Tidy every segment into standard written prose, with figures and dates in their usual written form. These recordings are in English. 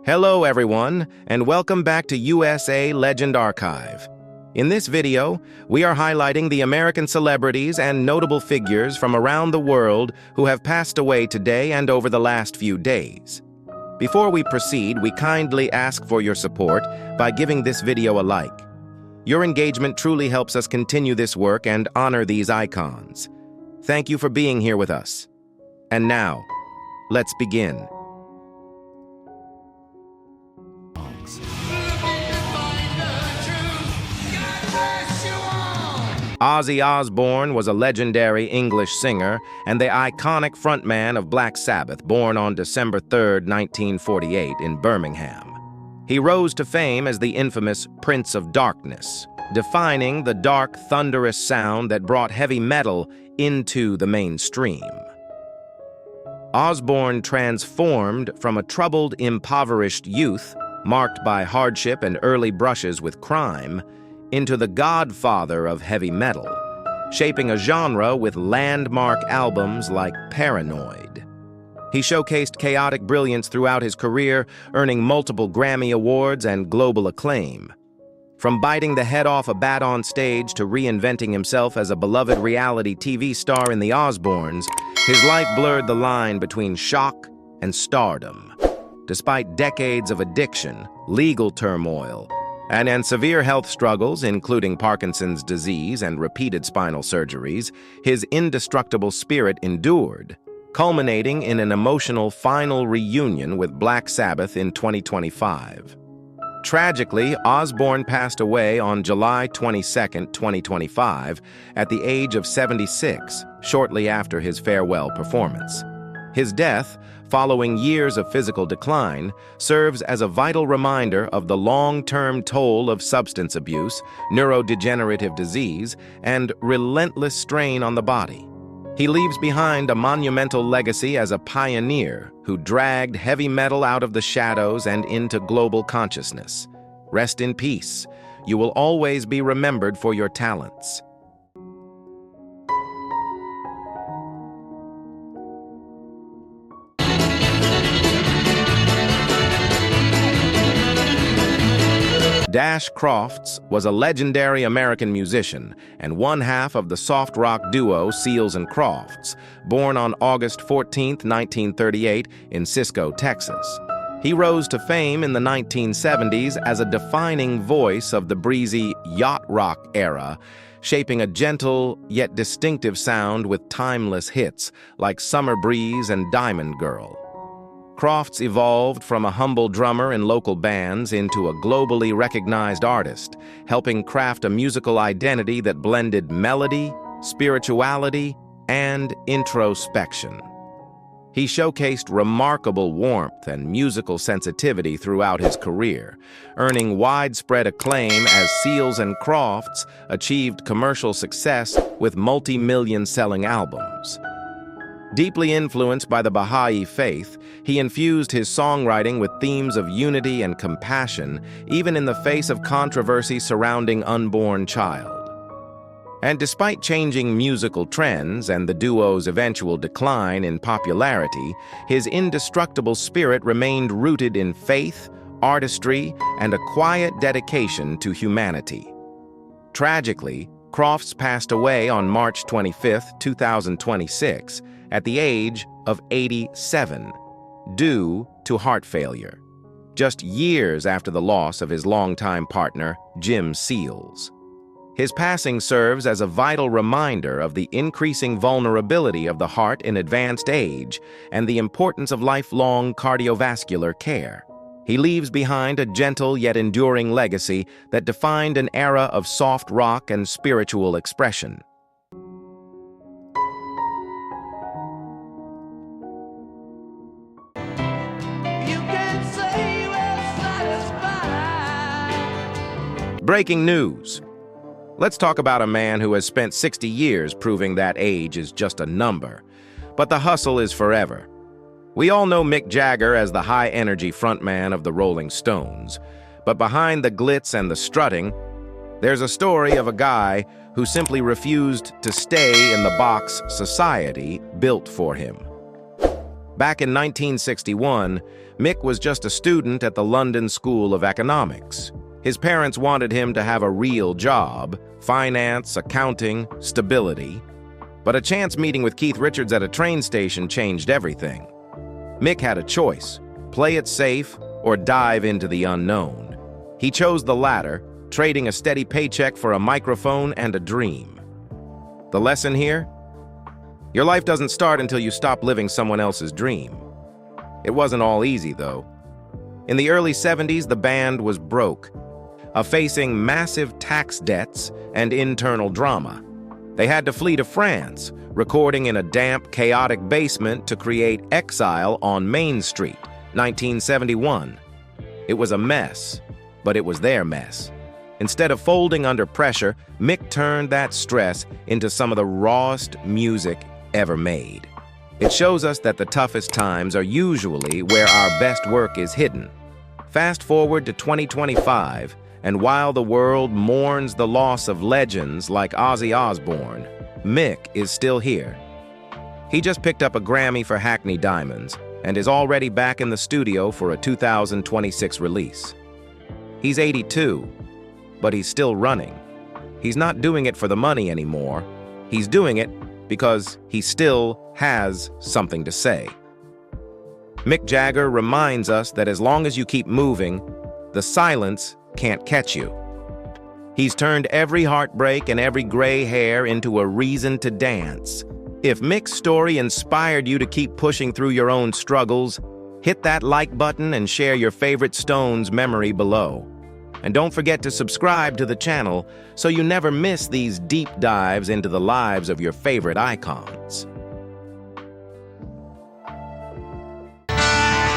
Hello everyone, and welcome back to USA Legend Archive. In this video, we are highlighting the American celebrities and notable figures from around the world who have passed away today and over the last few days. Before we proceed, we kindly ask for your support by giving this video a like. Your engagement truly helps us continue this work and honor these icons. Thank you for being here with us. And now, let's begin. Ozzy Osbourne was a legendary English singer and the iconic frontman of Black Sabbath, born on December 3, 1948, in Birmingham. He rose to fame as the infamous Prince of Darkness, defining the dark, thunderous sound that brought heavy metal into the mainstream. Osbourne transformed from a troubled, impoverished youth, marked by hardship and early brushes with crime, into the godfather of heavy metal, shaping a genre with landmark albums like Paranoid. He showcased chaotic brilliance throughout his career, earning multiple Grammy Awards and global acclaim. From biting the head off a bat on stage to reinventing himself as a beloved reality TV star in The Osbournes, his life blurred the line between shock and stardom. Despite decades of addiction, legal turmoil, and severe health struggles, including Parkinson's disease and repeated spinal surgeries, his indestructible spirit endured, culminating in an emotional final reunion with Black Sabbath in 2025. Tragically, Osbourne passed away on July 22, 2025, at the age of 76, shortly after his farewell performance. His death, following years of physical decline, serves as a vital reminder of the long-term toll of substance abuse, neurodegenerative disease, and relentless strain on the body. He leaves behind a monumental legacy as a pioneer who dragged heavy metal out of the shadows and into global consciousness. Rest in peace. You will always be remembered for your talents. Dash Crofts was a legendary American musician and one half of the soft rock duo Seals and Crofts, born on August 14, 1938, in Cisco, Texas. He rose to fame in the 1970s as a defining voice of the breezy yacht rock era, shaping a gentle yet distinctive sound with timeless hits like Summer Breeze and Diamond Girl. Crofts evolved from a humble drummer in local bands into a globally recognized artist, helping craft a musical identity that blended melody, spirituality, and introspection. He showcased remarkable warmth and musical sensitivity throughout his career, earning widespread acclaim as Seals and Crofts achieved commercial success with multi-million-selling albums. Deeply influenced by the Baha'i faith, he infused his songwriting with themes of unity and compassion, even in the face of controversy surrounding unborn child. And despite changing musical trends and the duo's eventual decline in popularity, his indestructible spirit remained rooted in faith, artistry, and a quiet dedication to humanity. Tragically, Crofts passed away on March 25, 2026, at the age of 87, due to heart failure, just years after the loss of his longtime partner, Jim Seals. His passing serves as a vital reminder of the increasing vulnerability of the heart in advanced age and the importance of lifelong cardiovascular care. He leaves behind a gentle yet enduring legacy that defined an era of soft rock and spiritual expression. Breaking news. Let's talk about a man who has spent 60 years proving that age is just a number, but the hustle is forever. We all know Mick Jagger as the high-energy frontman of the Rolling Stones, but behind the glitz and the strutting, there's a story of a guy who simply refused to stay in the box society built for him. Back in 1961, Mick was just a student at the London School of Economics. His parents wanted him to have a real job, finance, accounting, stability. But a chance meeting with Keith Richards at a train station changed everything. Mick had a choice: play it safe or dive into the unknown. He chose the latter, trading a steady paycheck for a microphone and a dream. The lesson here? Your life doesn't start until you stop living someone else's dream. It wasn't all easy, though. In the early 70s, the band was broke, facing massive tax debts and internal drama. They had to flee to France, recording in a damp, chaotic basement to create Exile on Main Street, 1971. It was a mess, but it was their mess. Instead of folding under pressure, Mick turned that stress into some of the rawest music ever made. It shows us that the toughest times are usually where our best work is hidden. Fast forward to 2025, and while the world mourns the loss of legends like Ozzy Osbourne, Mick is still here. He just picked up a Grammy for Hackney Diamonds and is already back in the studio for a 2026 release. He's 82, but he's still running. He's not doing it for the money anymore. He's doing it because he still has something to say. Mick Jagger reminds us that as long as you keep moving, the silence can't catch you. He's turned every heartbreak and every gray hair into a reason to dance. If Mick's story inspired you to keep pushing through your own struggles, hit that like button and share your favorite Stones memory below. And don't forget to subscribe to the channel so you never miss these deep dives into the lives of your favorite icons.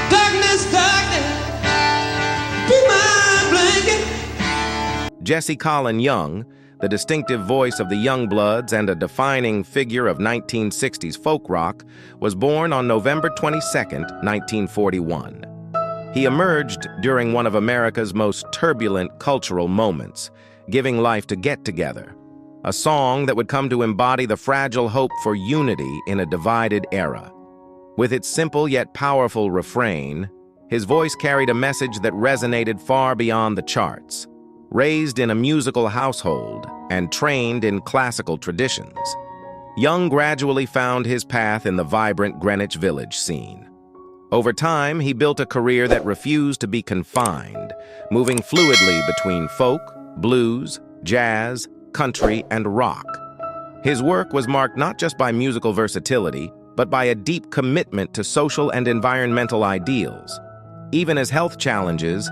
Darkness, darkness, be my blanket. Jesse Colin Young, the distinctive voice of the Youngbloods and a defining figure of 1960s folk rock, was born on November 22, 1941. He emerged during one of America's most turbulent cultural moments, giving life to Get Together, a song that would come to embody the fragile hope for unity in a divided era. With its simple yet powerful refrain, his voice carried a message that resonated far beyond the charts. Raised in a musical household and trained in classical traditions, Young gradually found his path in the vibrant Greenwich Village scene. Over time, he built a career that refused to be confined, moving fluidly between folk, blues, jazz, country, and rock. His work was marked not just by musical versatility, but by a deep commitment to social and environmental ideals. Even as health challenges,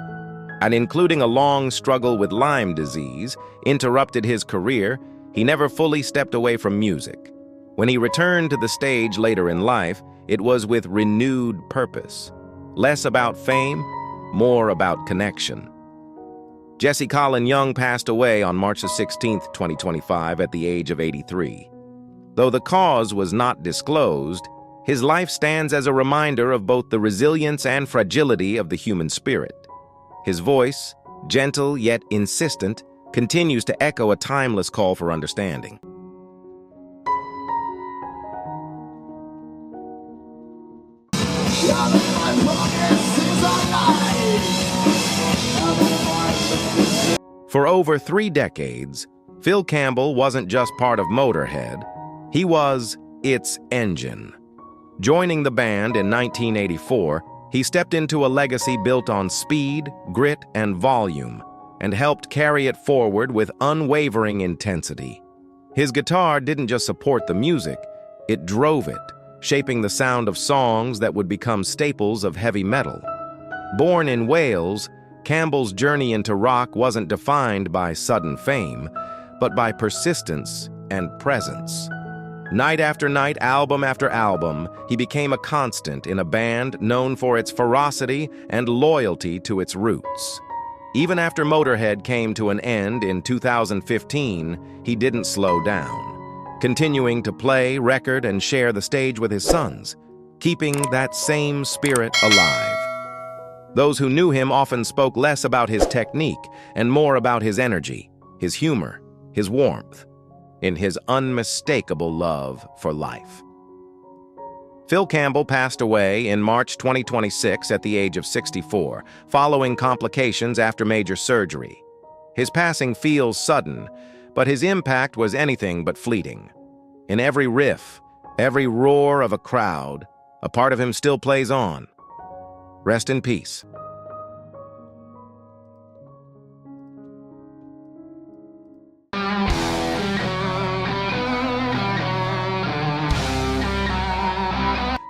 and including a long struggle with Lyme disease, interrupted his career, he never fully stepped away from music. When he returned to the stage later in life, it was with renewed purpose. Less about fame, more about connection. Jesse Colin Young passed away on March 16, 2025, at the age of 83. Though the cause was not disclosed, his life stands as a reminder of both the resilience and fragility of the human spirit. His voice, gentle yet insistent, continues to echo a timeless call for understanding. For over 3 decades, Phil Campbell wasn't just part of Motorhead, he was its engine. Joining the band in 1984, he stepped into a legacy built on speed, grit, and volume, and helped carry it forward with unwavering intensity. His guitar didn't just support the music, it drove it, shaping the sound of songs that would become staples of heavy metal. Born in Wales, Campbell's journey into rock wasn't defined by sudden fame, but by persistence and presence. Night after night, album after album, he became a constant in a band known for its ferocity and loyalty to its roots. Even after Motorhead came to an end in 2015, he didn't slow down, continuing to play, record, and share the stage with his sons, keeping that same spirit alive. Those who knew him often spoke less about his technique and more about his energy, his humor, his warmth, in his unmistakable love for life. Phil Campbell passed away in March 2026 at the age of 64, following complications after major surgery. His passing feels sudden, but his impact was anything but fleeting. In every riff, every roar of a crowd, a part of him still plays on. Rest in peace.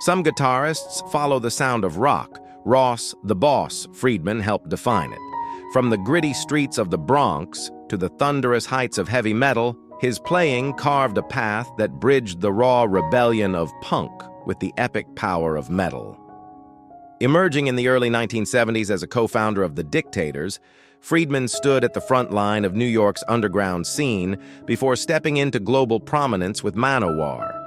Some guitarists follow the sound of rock. Ross, the Boss, Friedman helped define it. From the gritty streets of the Bronx to the thunderous heights of heavy metal, his playing carved a path that bridged the raw rebellion of punk with the epic power of metal. Emerging in the early 1970s as a co-founder of the Dictators, Friedman stood at the front line of New York's underground scene before stepping into global prominence with Manowar.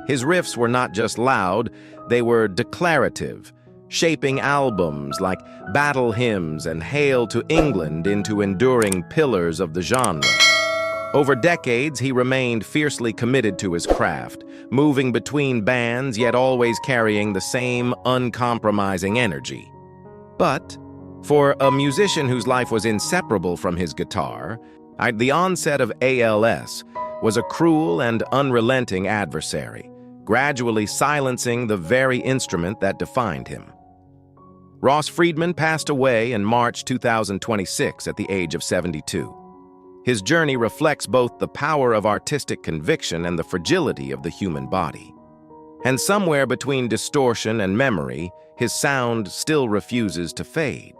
His riffs were not just loud, they were declarative, shaping albums like Battle Hymns and Hail to England into enduring pillars of the genre. Over decades, he remained fiercely committed to his craft, moving between bands yet always carrying the same uncompromising energy. But for a musician whose life was inseparable from his guitar, the onset of ALS was a cruel and unrelenting adversary, gradually silencing the very instrument that defined him. Ross Friedman passed away in March 2026 at the age of 72. His journey reflects both the power of artistic conviction and the fragility of the human body. And somewhere between distortion and memory, his sound still refuses to fade.